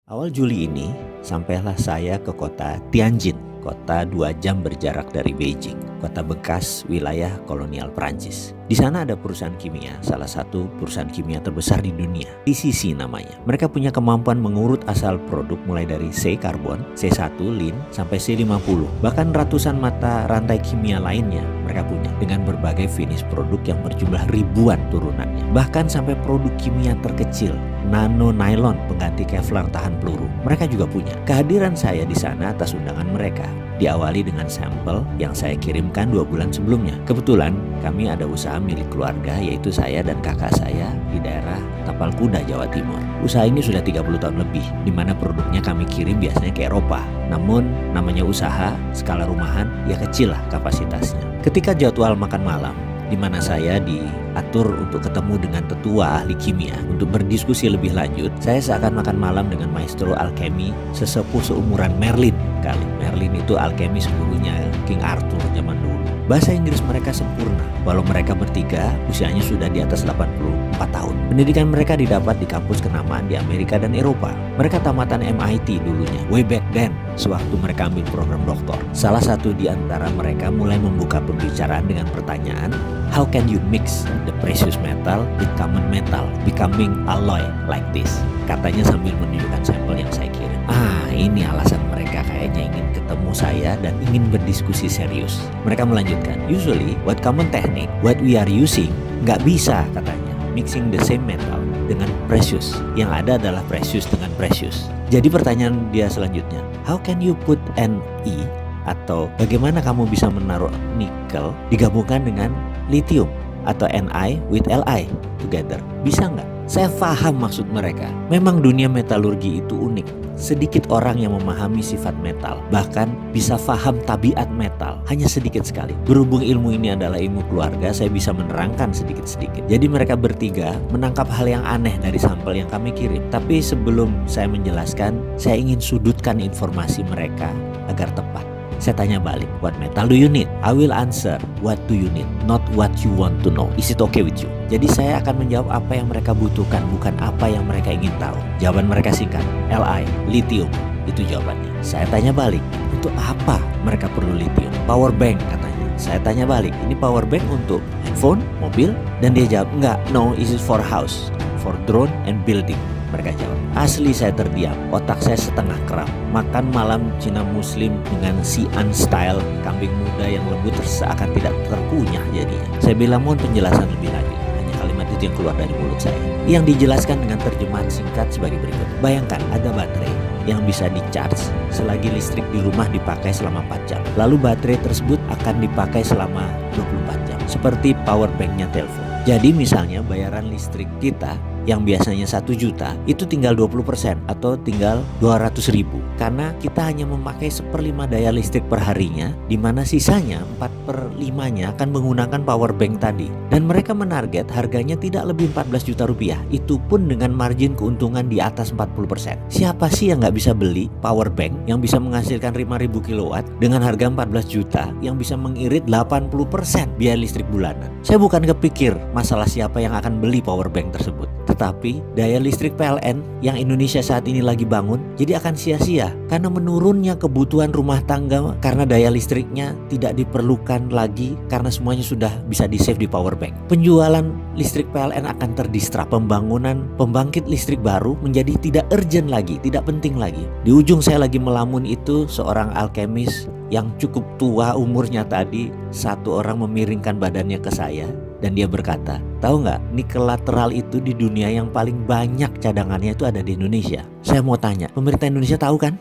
Awal Juli ini, sampailah saya ke kota Tianjin, kota 2 jam berjarak dari Beijing, kota bekas wilayah kolonial Prancis. Di sana ada perusahaan kimia, salah satu perusahaan kimia terbesar di dunia, PCC namanya. Mereka punya kemampuan mengurut asal produk mulai dari C-karbon, C1, lin, sampai C50. Bahkan ratusan mata rantai kimia lainnya mereka punya dengan berbagai finish produk yang berjumlah ribuan turunannya. Bahkan sampai produk kimia terkecil, nano nylon pengganti Kevlar tahan peluru, mereka juga punya. Kehadiran saya di sana atas undangan mereka diawali dengan sampel yang saya kirimkan 2 bulan sebelumnya. Kebetulan kami ada usaha milik keluarga, yaitu saya dan kakak saya di daerah Tapal Kuda, Jawa Timur. Usaha ini sudah 30 tahun lebih, di mana produknya kami kirim biasanya ke Eropa. Namun namanya usaha skala rumahan, ya kecil lah kapasitasnya. Ketika jadwal makan malam, di mana saya diatur untuk ketemu dengan tetua ahli kimia untuk berdiskusi lebih lanjut, saya seakan makan malam dengan maestro alkemi sesepuh seumuran Merlin kali. Merlin itu alkemis gurunya King Arthur zaman dulu. Bahasa Inggris mereka sempurna, walau mereka bertiga usianya sudah di atas 84 tahun. Pendidikan mereka didapat di kampus kenamaan di Amerika dan Eropa. Mereka tamatan MIT dulunya, way back then, sewaktu mereka ambil program doktor. Salah satu di antara mereka mulai membuka pembicaraan dengan pertanyaan, how can you mix the precious metal with common metal, becoming alloy like this? Katanya sambil menunjukkan sampel yang saya kirim. Ini alasan mereka kayaknya ingin ketemu saya dan ingin berdiskusi serius. Mereka melanjutkan, usually what common technique, what we are using, nggak bisa katanya mixing the same metal dengan precious. Yang ada adalah precious dengan precious. Jadi pertanyaan dia selanjutnya, how can you put Ne atau bagaimana kamu bisa menaruh nikel digabungkan dengan lithium atau Ni with Li together? Bisa nggak? Saya paham maksud mereka. Memang dunia metalurgi itu unik. Sedikit orang yang memahami sifat metal, bahkan bisa paham tabiat metal, hanya sedikit sekali. Berhubung ilmu ini adalah ilmu keluarga, saya bisa menerangkan sedikit-sedikit. Jadi mereka bertiga menangkap hal yang aneh dari sampel yang kami kirim. Tapi sebelum saya menjelaskan, saya ingin sudutkan informasi mereka agar tepat. Saya tanya balik, what metal do you need? I will answer, what do you need? Not what you want to know. Is it okay with you? Jadi saya akan menjawab apa yang mereka butuhkan, bukan apa yang mereka ingin tahu. Jawaban mereka singkat, Li, lithium. Itu jawabannya. Saya tanya balik, untuk apa mereka perlu lithium? Power bank katanya. Saya tanya balik, ini power bank untuk handphone, mobil? Dan dia jawab, enggak, no, this is for house, for drone and building. Mereka jawab. Asli saya terdiam, otak saya setengah kram. Makan malam Cina Muslim dengan Xi'an style, kambing muda yang lembut seakan tidak terkunyah jadinya. Saya bilang mohon penjelasan lebih lanjut. Hanya kalimat itu yang keluar dari mulut saya, yang dijelaskan dengan terjemahan singkat sebagai berikut. Bayangkan ada baterai yang bisa di-charge selagi listrik di rumah dipakai selama 4 jam. Lalu baterai tersebut akan dipakai selama 24 jam, seperti power banknya telepon. Jadi misalnya bayaran listrik kita yang biasanya 1 juta itu tinggal 20% atau tinggal 200.000, karena kita hanya memakai 1/5 daya listrik per harinya, di mana sisanya 4/5-nya akan menggunakan power bank tadi. Dan mereka menarget harganya tidak lebih 14 juta rupiah, itu pun dengan margin keuntungan di atas 40%. Siapa sih yang nggak bisa beli power bank yang bisa menghasilkan 5.000 kilowatt dengan harga 14 juta yang bisa mengirit 80% biaya listrik bulanan? Saya bukan kepikir masalah siapa yang akan beli power bank tersebut, tetapi daya listrik PLN yang Indonesia saat ini lagi bangun jadi akan sia-sia karena menurunnya kebutuhan rumah tangga, karena daya listriknya tidak diperlukan lagi karena semuanya sudah bisa di-save di power bank. Penjualan listrik PLN akan terdistrap, pembangunan pembangkit listrik baru menjadi tidak urgent lagi, tidak penting lagi. Di ujung saya lagi melamun itu seorang alkemis yang cukup tua umurnya tadi, satu orang memiringkan badannya ke saya dan dia berkata, tahu nggak, nikel lateral itu di dunia yang paling banyak cadangannya itu ada di Indonesia. Saya mau tanya, pemerintah Indonesia tahu kan?